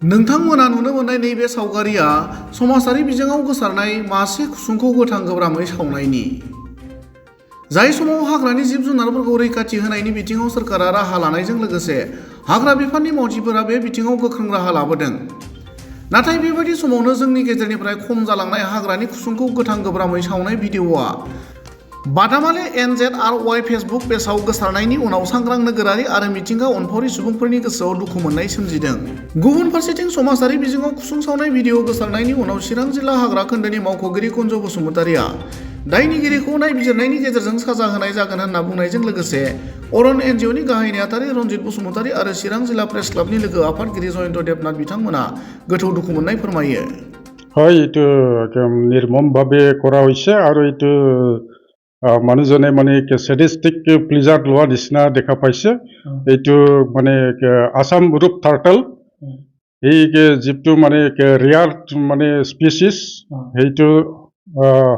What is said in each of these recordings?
नोंथांमोना नुनो मोननाय नैबे सावगारिया समाजारि बिजोङाव गोसारनाय मासे खुसुंखौ गोथां गोब्रामै सावनायनि। जाय समाव हाग्रानि जिब जुनारफोरखौ रैखाथि होनायनि बिथिङाव सोरखारा राहा लानायजों लोगोसे हाग्रा बिफाननि मावथिफोरा बे बिथिङाव गोख्रों राहा लाबोदों। नाथाय बेबादि समावनो जोंनि गेजेरनिफ्राय खम जालांनाय हाग्रानि खुसुंखौ गोथां गोब्रामै सावनाय भिडिअ'आ बादामालि NZRY फेसबुक पेजआव गोसारनायनि उनाव सांग्रां नोगोरारि आरो मिथिंगा अनफावरि सुबुंफोरनि गोसोआव दुखु मोननाय सोमजिदों। गुबुन फारसेथिं समाजारि बिजोङाव खुसुं सावनाय भिडिअ गोसारनायनि उनाव चिरां जिल्ला हाग्रा खोन्दोनि मावख'गिरि कुन्ज बसुमतारिया दायनिगिरिखौ नायबिजिरनायनि गेजेरजों साजा होनाय जागोन होनना बुंनायजों लोगोसे अरन NGOनि गाहाय नेहाथारि रनजित बसुमतारि आरो चिरां जिल्ला प्रेस क्लाबनि लोगो आफादगिरि जयन्त देबनाथ बिथांमोना गोथौ दुखु मोननाय फोरमायो। হয়, এইটো নিৰ্মমভাৱে কৰা হৈছে আৰু এইটো মানুহজনে মানে চেডিষ্টিক প্লিজাৰ লোৱা নিচিনা দেখা পাইছে। এইটো মানে আছাম ৰূপ টাৰ্টল, এই যিটো মানে ৰেয়াৰ মানে স্পিচিছ, সেইটো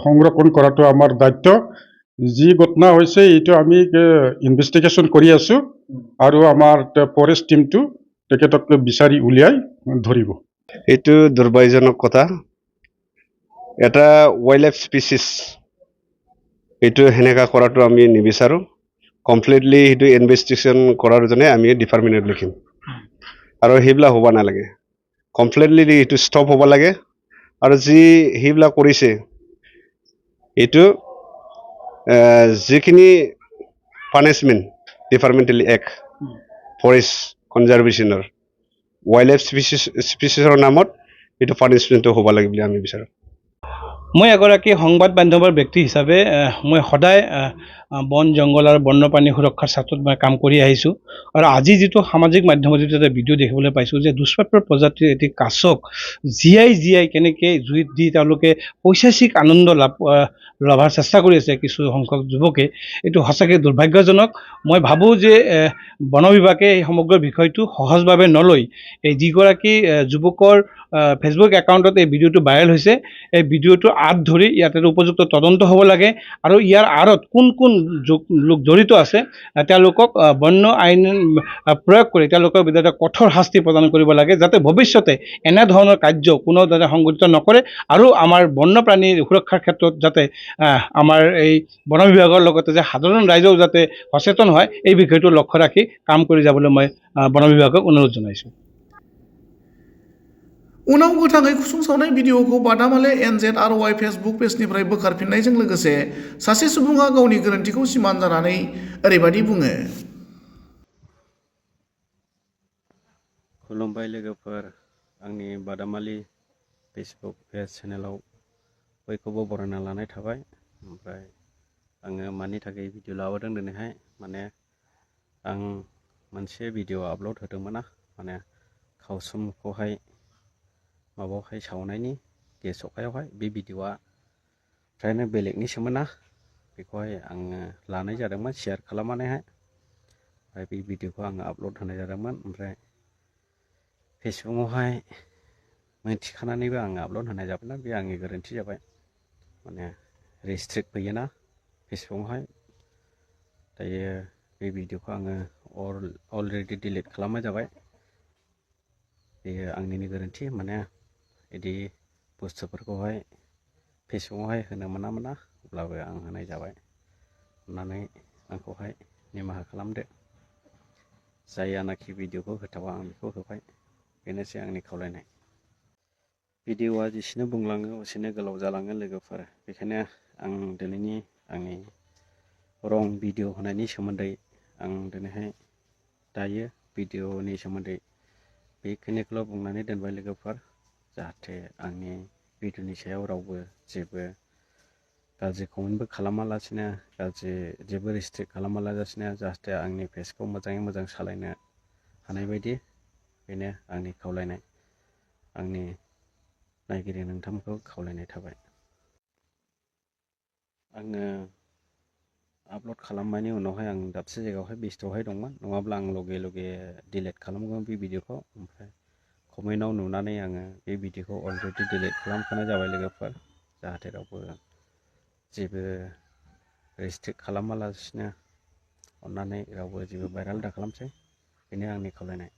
সংৰক্ষণ কৰাটো আমাৰ দায়িত্ব। যি ঘটনা হৈছে এইটো আমি ইনভেষ্টিগেশ্যন কৰি আছো আৰু আমাৰ ফৰেষ্ট টিমটো তেখেতক বিচাৰি উলিয়াই ধৰিব। এইটো দুৰ্ভাগ্যজনক কথা। এটা ৱাইল্ড লাইফ স্পিচিছ এইটো সেনেকা কৰাটো আমি নিবিচাৰোঁ। কমপ্লিটলি সেইটো ইনভেষ্টিগেশ্যন কৰাৰ জন্য আমি ডিপাৰ্টমেণ্টত লিখিম আৰু সেইবিলাক হ'ব নালাগে। কমপ্লিটলি এইটো ষ্টপ হ'ব লাগে আৰু যি সেইবিলাক কৰিছে এইটো যিখিনি পানিছমেণ্ট ডিপাৰ্টমেণ্টেল এক্ট ফৰেষ্ট কনজাৰ্ভেশ্যনৰ ৱাইল্ড লাইফ স্পিচিছৰ নামত এইটো পানিছমেণ্টটো হ'ব লাগে বুলি আমি বিচাৰোঁ। মই এগৰাকী সংবাদ মাধ্যমৰ ব্যক্তি হিচাপে মই সদায় বন জংঘল আৰু বন্যপ্ৰাণী সুৰক্ষাৰ ক্ষেত্ৰত মই কাম কৰি আহিছোঁ আৰু আজি যিটো সামাজিক মাধ্যমত যিটো এটা ভিডিঅ' দেখিবলৈ পাইছোঁ যে দুষ্প্ৰাপ্য প্ৰজাতিৰ এটি কাছক জীয়াই কেনেকৈ জুইত দি তেওঁলোকে পৈশাচিক আনন্দ লভাৰ চেষ্টা কৰি আছে কিছু সংখ্যক যুৱকে, এইটো সঁচাকৈ দুৰ্ভাগ্যজনক। মই ভাবোঁ যে বন বিভাগে এই সমগ্ৰ বিষয়টো সহজভাৱে নলয় এই যিগৰাকী যুৱকৰ ফেচবুক একাউণ্টত এই ভিডিঅ'টো ভাইৰেল হৈছে, এই ভিডিঅ'টো আঁত ধৰি ইয়াতে উপযুক্ত তদন্ত হ'ব লাগে আৰু ইয়াৰ আঁৰত কোন লোক জড়িত আছে তেওঁলোকক বন্য আইন প্ৰয়োগ কৰি তেওঁলোকৰ বিৰুদ্ধে কঠোৰ শাস্তি প্ৰদান কৰিব লাগে, যাতে ভৱিষ্যতে এনেধৰণৰ কাৰ্য কোনো যাতে সংঘটিত নকৰে আৰু আমাৰ বন্যপ্ৰাণীৰ সুৰক্ষাৰ ক্ষেত্ৰত যাতে আমাৰ এই বন বিভাগৰ লগতে যে সাধাৰণ ৰাইজেও যাতে সচেতন হয় এই বিষয়টো লক্ষ্য ৰাখি কাম কৰি যাবলৈ মই বন বিভাগক অনুৰোধ জনাইছোঁ। उनाव गोथाङै खुसुं सावनाय भिडिअखौ बादामालि NZRY फेसबुक पेजनिफ्राय बोखारफिननायजों लोगोसे सासे सुबुङा गावनि गोरोन्थिखौ सिमान जानानै ओरैबादि बुङो। खुलुमबाय लोगोफोर, आंनि बादामालि फेसबुक पेज चेनेलाव बयखौबो बरायना लानाय थाबाय। ओमफ्राय आङो मानि थाखाय भिडिअ लाबोदों दिनैहाय, माने आं मोनसे भिडिअ आपल'ड होदोंमोन माने खावसुमखौहाय माबायावहाय सावनायनि गेस अखायावहाय बे भिडिअआ फ्रायनो बेलेगनिसोमोन बेखौहाय आङो लानाय जादोंमोन शेयार खालामनानैहाय। ओमफ्राय बे भिडिअखौ आङो आपल'ड होनाय जादोंमोन। ओमफ्राय फेसबुकआवहाय मिथिखानानैबो आङो आपल'ड होनाय जाबायना, बे आंनि गोरोन्थि जाबाय। माने रेस्ट्रिक्ट फैयोना फेसबुकआवहाय, दायो बे भिडिअखौ आङो अलरेडि डिलिट खालामनाय जाबाय। बेयो आंनिनो गोरोन्थि, माने बिदि बुस्थुफोरखौहाय फेसबुकआवहाय होनो मोना अब्लाबो आं होनाय जाबाय। अन्नानै आंखौहाय निमाहा खालामदो। जायानाखि भिडिअखौ होथावा आं बेखौ होबाय, बेनोसै आंनि खावलायनाय। भिडिअआ जेसेनो बुंलाङो एसेनो गोलाव जालाङो लोगोफोर, बेखायनो आं दिनैनि आंनि रं भिडिअ होनायनि सोमोन्दै आं दिनैहाय दायो भिडिअनि सोमोन्दै बेखिनिखौल' बुंनानै दोनबाय लोगोफोर, जाहाथे आंनि भिडिअनि सायाव रावबो जेबो गाज्रि कमेन्टबो खालामालासिनो, जेबो रेस्ट्रिक्ट खालामालासिनो जाहाथे आंनि पेजखौ मोजाङै मोजां सालायनो हानाय बायदि, बेनो आंनि खावलायनाय। आंनि नायगिरि नोंथांमोनखौ खावलायनाय थाबाय। आङो आपल'ड खालामनायनि उनावहाय आं दाबसे जायगायावहाय बेस्थ'हाय दंमोन, नङाब्ला आं लगे डिलिट खालामगौमोन बे भिडिअखौ। ओमफ्राय कमेन्टआव नुनानै आङो बे भिडिअखौ अलरेडि डिलिट खालामखानाय जाबाय लोगोफोर, जाहाथे रावबो जेबो रेस्ट्रिक्ट खालामालासिनो अन्नानै रावबो जेबो भाइरेल दा खालामसै, बेनो आंनि खावलायनाय।